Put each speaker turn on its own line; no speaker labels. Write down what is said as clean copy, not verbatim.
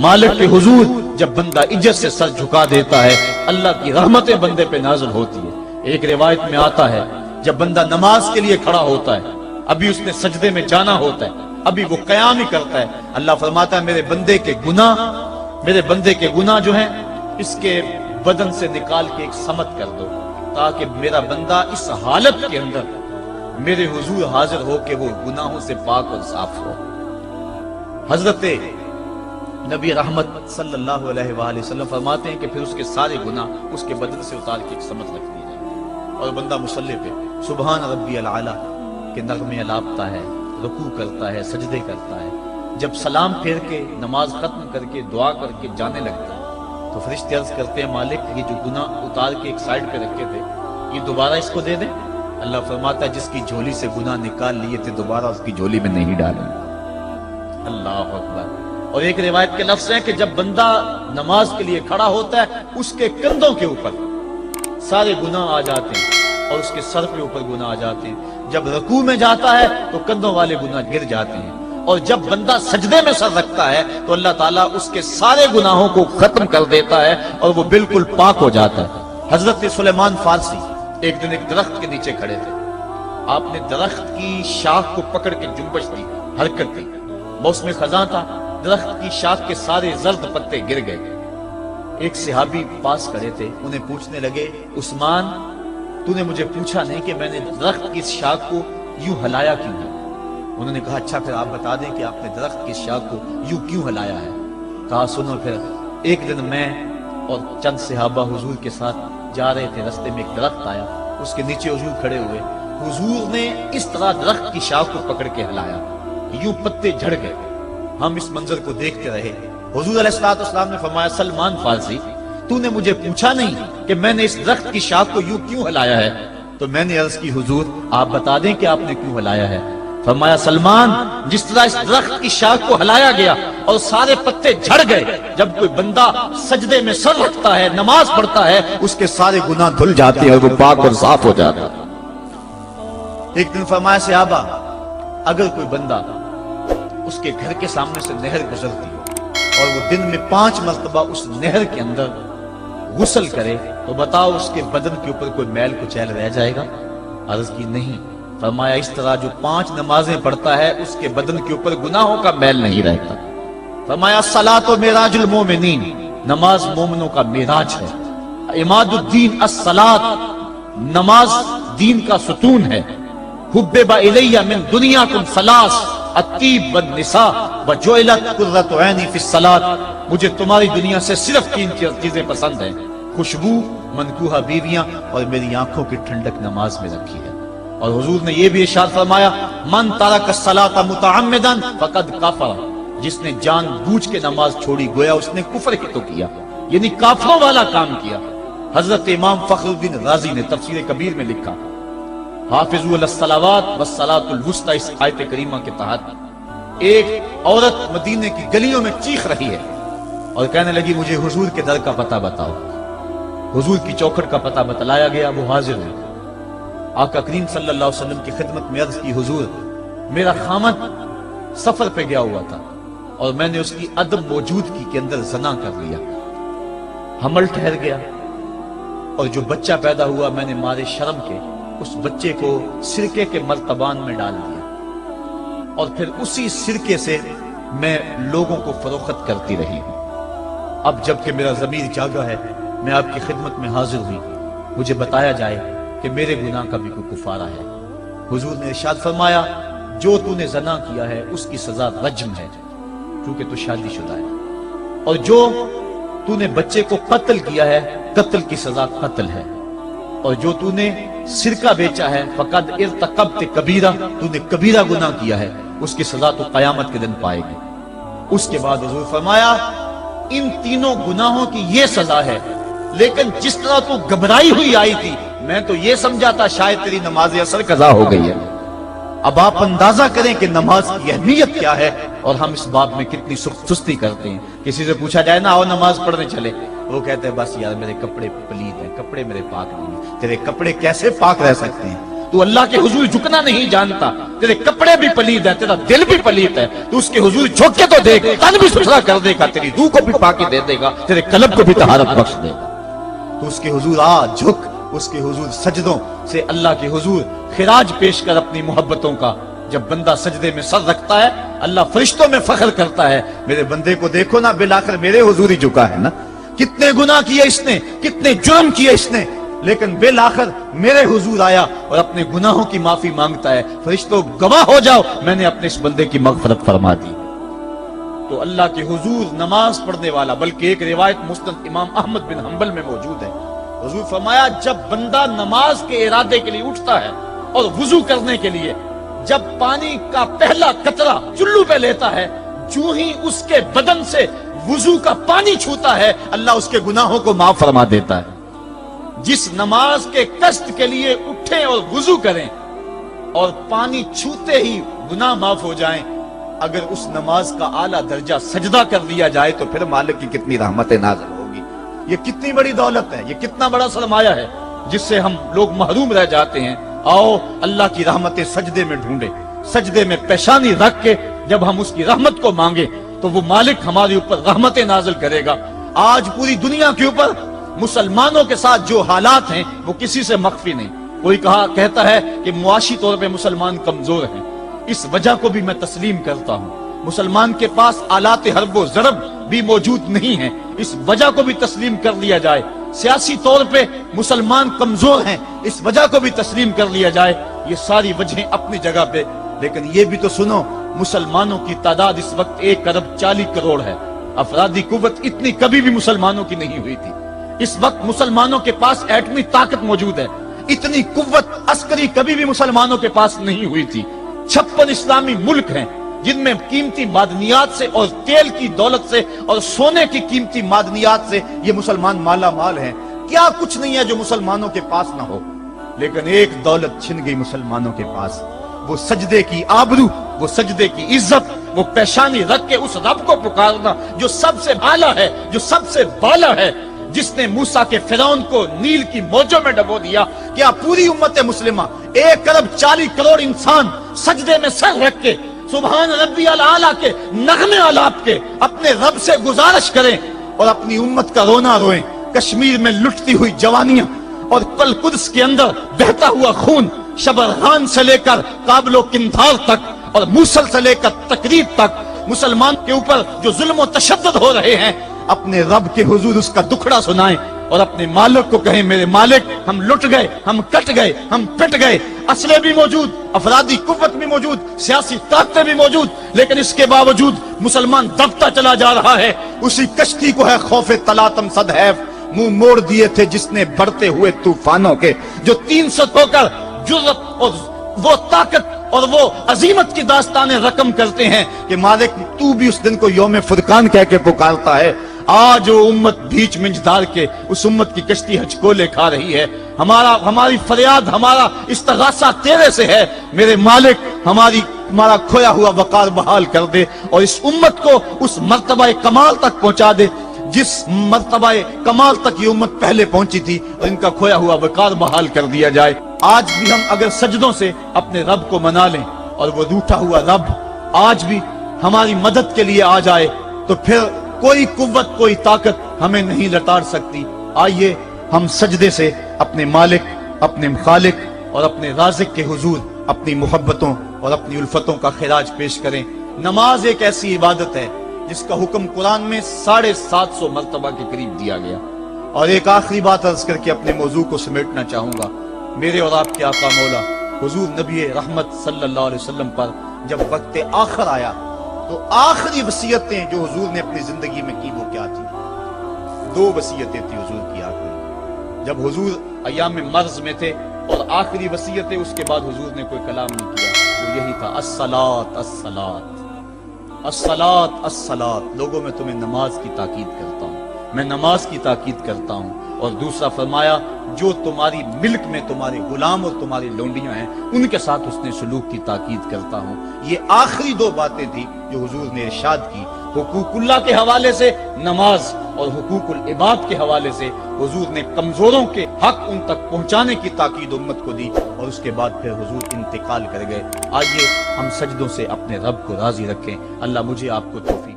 مالک کے حضور جب بندہ عزت سے سر جھکا دیتا ہے اللہ کی رحمتیں بندے پہ نازل ہوتی ہے۔ ایک روایت میں آتا ہے جب بندہ نماز کے لیے کھڑا ہوتا ہے، ابھی اس نے سجدے میں جانا ہوتا ہے، ابھی وہ قیام ہی کرتا ہے، اللہ فرماتا ہے میرے بندے کے گناہ جو ہیں اس کے بدن سے نکال کے ایک سمت کر دو، تاکہ میرا بندہ اس حالت کے اندر میرے حضور حاضر ہو کہ وہ گناہوں سے پاک اور صاف ہو۔ حضرت نبی رحمت صلی اللہ علیہ وآلہ وسلم فرماتے ہیں کہ پھر اس کے سارے گناہ اس کے بدن سے اتار کے ایک سمت رکھ دی جائے، اور بندہ مصلی پہ سبحان ربی العالی کے نغمے الاپتا ہے، رکوع کرتا ہے، سجدے کرتا ہے۔ جب سلام پھیر کے نماز ختم کر کے دعا کر کے جانے لگتا ہے تو فرشتے عرض کرتے ہیں مالک یہ جو گناہ اتار کے ایک سائیڈ پہ رکھے تھے یہ دوبارہ اس کو دے دیں؟ اللہ فرماتا ہے جس کی جھولی سے گناہ نکال لیے تھے دوبارہ اس کی جھولی میں نہیں ڈالیں۔ اللہ اکبر۔ اور ایک روایت کے لفظ ہیں کہ جب بندہ نماز کے لیے کھڑا ہوتا ہے اس کے کندھوں کے اوپر سارے گناہ آ جاتے ہیں اور اس کے سر کے اوپر گناہ آ جاتے ہیں۔ جب رکوع میں جاتا ہے تو کندھوں والے گناہ گر جاتے ہیں، اور جب بندہ سجدے میں سر رکھتا ہے تو اللہ تعالیٰ اس کے سارے گناہوں کو ختم کر دیتا ہے اور وہ بالکل پاک ہو جاتا ہے۔ حضرت سلیمان فارسی ایک دن ایک درخت کے نیچے کھڑے تھے، آپ نے درخت کی شاخ کو پکڑ کے جنبش دی، حرکت دی، موسم خزاں تھا، درخت کی شاخ کے سارے زرد پتے گر گئے۔ ایک صحابی پاس کھڑے تھے، انہیں پوچھنے لگے عثمان تو نے مجھے پوچھا نہیں کہ میں نے درخت کی شاخ کو یوں ہلایا کیوں ہے؟ انہوں نے کہا اچھا پھر آپ بتا دیں کہ آپ نے درخت کی شاخ کو یوں کیوں ہلایا ہے؟ کہا سنو پھر ایک دن میں اور چند صحابہ حضور کے ساتھ جا رہے تھے، رستے میں ایک درخت آیا، اس کے نیچے حضور کھڑے ہوئے، حضور نے اس طرح درخت کی شاخ کو پکڑ کے ہلایا، یوں پتے جھڑ گئے، ہم اس منظر کو دیکھتے رہے۔ حضور علیہ السلام نے فرمایا سلمان فارسی تو نے مجھے پوچھا نہیں کہ میں نے اس درخت کی شاخ کو یوں کیوں ہلایا ہے؟ تو میں نے عرض کی حضور آپ بتا دیں کہ آپ نے کیوں ہلایا ہے؟ فرمایا سلمان جس طرح اس درخت کی شاخ کو ہلایا گیا اور سارے پتے جھڑ گئے، جب کوئی بندہ سجدے میں سر رکھتا ہے نماز پڑھتا ہے اس کے سارے گناہ دھل جاتے ہیں اور وہ پاک اور صاف ہو جاتا ہے۔ ایک دن فرمایا صحابہ اگر کوئی بندہ اس کے گھر کے سامنے سے نہر گزرتی ہو اور وہ دن میں 5 مرتبہ اس نہر کے اندر غسل کرے تو بتاؤ اس کے بدن کے اوپر کوئی میل کچیل رہ جائے گا؟ عرض کی نہیں۔ فرمایا اس طرح جو 5 نمازیں پڑھتا ہے اس کے بدن کے اوپر گناہوں کا میل نہیں رہتا۔ فرمایا الصلاۃ معراج المومنین، نماز مومنوں کا معراج ہے۔ عماد الدین الصلاۃ، نماز دین کا ستون ہے۔ حبب الی من دنیاکم ثلاث، الطیب والنساء وجعلت قرۃ عینی فی الصلاۃ، مجھے تمہاری دنیا سے صرف 3 چیزیں پسند ہیں، خوشبو، منکوحہ بیویاں اور میری آنکھوں کی ٹھنڈک نماز میں رکھی ہے۔ اور حضور نے یہ بھی ارشاد فرمایا من ترک الصلاۃ متعمدا فقد کفر، جس نے جان بوجھ کے نماز چھوڑی گویا اس نے کفر ہی تو کیا، یعنی کافروں والا کام کیا۔ حضرت امام فخر الدین رازی نے تفسیر کبیر میں لکھا حافظوا علی الصلوات والصلاۃ الوسطی، اس آیت کریمہ کے تحت ایک عورت مدینے کی گلیوں میں چیخ رہی ہے اور کہنے لگی مجھے حضور کے در کا پتہ بتاؤ۔ حضور کی چوکھٹ کا پتہ بتلایا گیا، وہ حاضر ہوئی۔ آقا کریم صلی اللہ علیہ وسلم کی خدمت میں عرض کی حضور میرا خامد سفر پہ گیا ہوا تھا اور میں نے اس کی عدم موجودگی کے اندر زنا کر لیا، حمل ٹھہر گیا اور جو بچہ پیدا ہوا میں نے مارے شرم کے اس بچے کو سرکے کے مرتبان میں ڈال دیا اور پھر اسی سرکے سے میں لوگوں کو فروخت کرتی رہی ہوں۔ اب جب کہ میرا ضمیر جاگا ہے میں آپ کی خدمت میں حاضر ہوئی، مجھے بتایا جائے کہ میرے گناہ کا بھی کوئی کفارہ ہے۔ حضور نے ارشاد فرمایا جو تو نے زنا کیا ہے اس کی سزا رجم ہے کیونکہ تو شادی شدہ ہے، اور جو تو نے بچے کو قتل کیا ہے قتل کی سزا قتل ہے، اور جو تو نے سرکہ بیچا ہے فقد ارتکبت کبیرہ، تو نے کبیرہ گناہ کیا ہے، اس کی سزا تو قیامت کے دن پائے گی۔ اس کے بعد حضور فرمایا ان تینوں گناہوں کی یہ سزا ہے، لیکن جس طرح تو گھبرائی ہوئی آئی تھی میں تو یہ سمجھا تھا شاید تیری نماز اثر قضا ہو گئی ہے۔ اب آپ اندازہ کریں کہ نماز کی اہمیت کیا ہے اور ہم اس باب میں کتنی سستی کرتے ہیں۔ کسی سے پوچھا جائے نا آؤ نماز پڑھنے چلے، وہ کہتے ہیں بس یار میرے کپڑے پلید ہیں، کپڑے میرے پاک نہیں ہیں۔ تیرے کپڑے کیسے پاک رہ سکتے ہیں؟ تو اللہ کے حضور جھکنا نہیں جانتا، تیرے کپڑے بھی پلید ہے، تیرا دل بھی پلید ہے، تو اس کے حضور جھک کے تو دیکھ، تن بھی ستھرا کر دے گا، تیری روح کو بھی پاکی دے دے گا، تیرے قلب کو بھی طہارت بخش دے گا۔ تو اس کے حضور آ جھک، اس کے حضور سجدوں سے اللہ کے حضور خراج پیش کر اپنی محبتوں کا۔ جب بندہ سجدے میں سر رکھتا ہے اللہ فرشتوں میں فخر کرتا ہے، میرے بندے کو دیکھو نا، بالآخر میرے حضور ہی جھکا ہے نا، کتنے گناہ کیے اس نے، کتنے جرم کیے اس نے، لیکن بالآخر میرے حضور آیا اور اپنے گناہوں کی معافی مانگتا ہے۔ فرشتوں گواہ ہو جاؤ، میں نے اپنے اس بندے کی مغفرت فرما دی۔ تو اللہ کے حضور نماز پڑھنے والا، بلکہ ایک روایت مسند امام احمد بن حنبل میں موجود ہے، حضور فرمایا جب بندہ نماز کے ارادے کے لیے اٹھتا ہے اور وضو کرنے کے لیے، جب پانی کا پہلا قطرہ چلو پہ لیتا ہے، جو ہی اس کے بدن سے وضو کا پانی چھوتا ہے اللہ اس کے گناہوں کو معاف فرما دیتا ہے۔ جس نماز کے قصد کے لیے اٹھیں اور وضو کریں اور پانی چھوتے ہی گناہ معاف ہو جائیں، اگر اس نماز کا اعلیٰ درجہ سجدہ کر دیا جائے تو پھر مالک کی کتنی رحمت نازل ہوگی۔ یہ کتنی بڑی دولت ہے، یہ کتنا بڑا سرمایہ ہے جس سے ہم لوگ محروم رہ جاتے ہیں۔ آؤ اللہ کی رحمتیں سجدے میں ڈھونڈے، سجدے میں پیشانی رکھ کے جب ہم اس کی رحمت کو مانگے تو وہ مالک ہمارے اوپر رحمتیں نازل کرے گا۔ آج پوری دنیا کے اوپر مسلمانوں کے ساتھ جو حالات ہیں وہ کسی سے مخفی نہیں۔ کوئی کہتا ہے کہ معاشی طور پہ مسلمان کمزور ہیں، اس وجہ کو بھی میں تسلیم کرتا ہوں۔ مسلمان کے پاس آلات حرب و ضرب بھی موجود نہیں ہیں، اس وجہ کو بھی تسلیم کر لیا جائے۔ سیاسی طور پہ مسلمان کمزور ہیں، اس وجہ کو بھی تسلیم کر لیا جائے۔ یہ ساری وجہیں اپنی جگہ پہ، لیکن یہ بھی تو سنو، مسلمانوں کی تعداد اس وقت 1 ارب 40 کروڑ ہے۔ افرادی قوت اتنی کبھی بھی مسلمانوں کی نہیں ہوئی تھی۔ اس وقت مسلمانوں کے پاس ایٹمی طاقت موجود ہے، اتنی قوت عسکری کبھی بھی مسلمانوں کے پاس نہیں ہوئی تھی۔ 56 اسلامی ملک ہیں جن میں قیمتی معدنیات سے اور تیل کی دولت سے اور سونے کی قیمتی معدنیات سے یہ مسلمان مالا مال ہیں۔ کیا کچھ نہیں ہے جو مسلمانوں کے پاس نہ ہو، لیکن ایک دولت چھن گئی مسلمانوں کے پاس، وہ سجدے کی آبرو، وہ سجدے کی عزت، وہ پیشانی رکھ کے اس رب کو پکارنا جو سب سے اعلیٰ ہے، جو سب سے بالا ہے، جس نے موسیٰ کے فرعون کو نیل کی موجوں میں ڈبو دیا۔ کیا پوری امت مسلمہ 1 ارب 40 کروڑ انسان سجدے میں سر رکھ کے سبحان ربی الاعلیٰ کے نغمے آلاپ کے اپنے رب سے گزارش کریں اور اپنی امت کا رونا روئیں؟ کشمیر میں لٹتی ہوئی جوانیاں اور کل قدس کے اندر بہتا ہوا خون، شبرغان سے لے کر کابل و قندھار تک اور موصل سے لے کر تقریب تک مسلمان کے اوپر جو ظلم و تشدد ہو رہے ہیں، اپنے رب کے حضور اس کا دکھڑا سنائیں اور اپنے مالک کو کہیں میرے مالک ہم لٹ گئے، ہم کٹ گئے، ہم پٹ گئے۔ اسلحے بھی موجود، افرادی قوت بھی موجود، سیاسی طاقتیں بھی موجود، لیکن اس کے باوجود مسلمان دبتا چلا جا رہا ہے۔ اسی کشتی کو ہے خوف تلاطم صدحیف منہ موڑ دیے تھے جس نے بڑھتے ہوئے طوفانوں کے، جو 300 ہو کر جرأت اور وہ طاقت اور وہ عظیمت کی داستانیں رقم کرتے ہیں کہ مالک تو بھی اس دن کو یوم فرقان کہہ کے پکارتا ہے۔ آج وہ امت بیچ منجدار کے اس امت کی کشتی ہچکولے کھا رہی ہے۔ ہماری فریاد، ہمارا استغاثہ تیرے سے ہے، میرے مالک ہمارا کھویا ہوا وقار بحال کر دے اور اس امت کو اس مرتبہ کمال تک پہنچا دے جس مرتبہ کمال تک یہ امت پہلے پہنچی تھی، اور ان کا کھویا ہوا وقار بحال کر دیا جائے۔ آج بھی ہم اگر سجدوں سے اپنے رب کو منا لیں اور وہ روٹھا ہوا رب آج بھی ہماری مدد کے لیے آ جائے تو پھر کوئی قوت، کوئی طاقت ہمیں نہیں لٹار سکتی۔ آئیے ہم سجدے سے اپنے مالک، اپنے خالق اور اپنے رازق کے حضور اپنی محبتوں اور اپنی الفتوں کا خراج پیش کریں۔ نماز ایک ایسی عبادت ہے جس کا حکم قرآن میں 750 مرتبہ کے قریب دیا گیا۔ اور ایک آخری بات عرض کر کے اپنے موضوع کو سمیٹنا چاہوں گا۔ میرے اور آپ کے آقا مولا حضور نبی رحمت صلی اللہ علیہ وسلم پر جب وقت آخر آیا تو آخری وصیتیں جو حضور نے اپنی زندگی میں کی وہ کیا تھی؟ 2 وصیتیں تھی حضور کی آخری، جب حضور ایام مرض میں تھے، اور آخری وصیتیں اس کے بعد حضور نے کوئی کلام نہیں کیا، وہ یہی تھا الصلاۃ الصلاۃ الصلاۃ الصلاۃ۔ لوگوں میں تمہیں نماز کی تاکید کرتا ہوں، میں نماز کی تاکید کرتا ہوں۔ اور دوسرا فرمایا جو تمہاری ملک میں تمہارے غلام اور تمہاری لونڈیاں ہیں ان کے ساتھ حسن سلوک کی تاکید کرتا ہوں۔ یہ آخری 2 باتیں تھی جو حضور نے ارشاد کی، حقوق اللہ کے حوالے سے نماز اور حقوق العباد کے حوالے سے حضور نے کمزوروں کے حق ان تک پہنچانے کی تاکید امت کو دی، اور اس کے بعد پھر حضور انتقال کر گئے۔ آئیے ہم سجدوں سے اپنے رب کو راضی رکھیں۔ اللہ مجھے آپ کو توفیق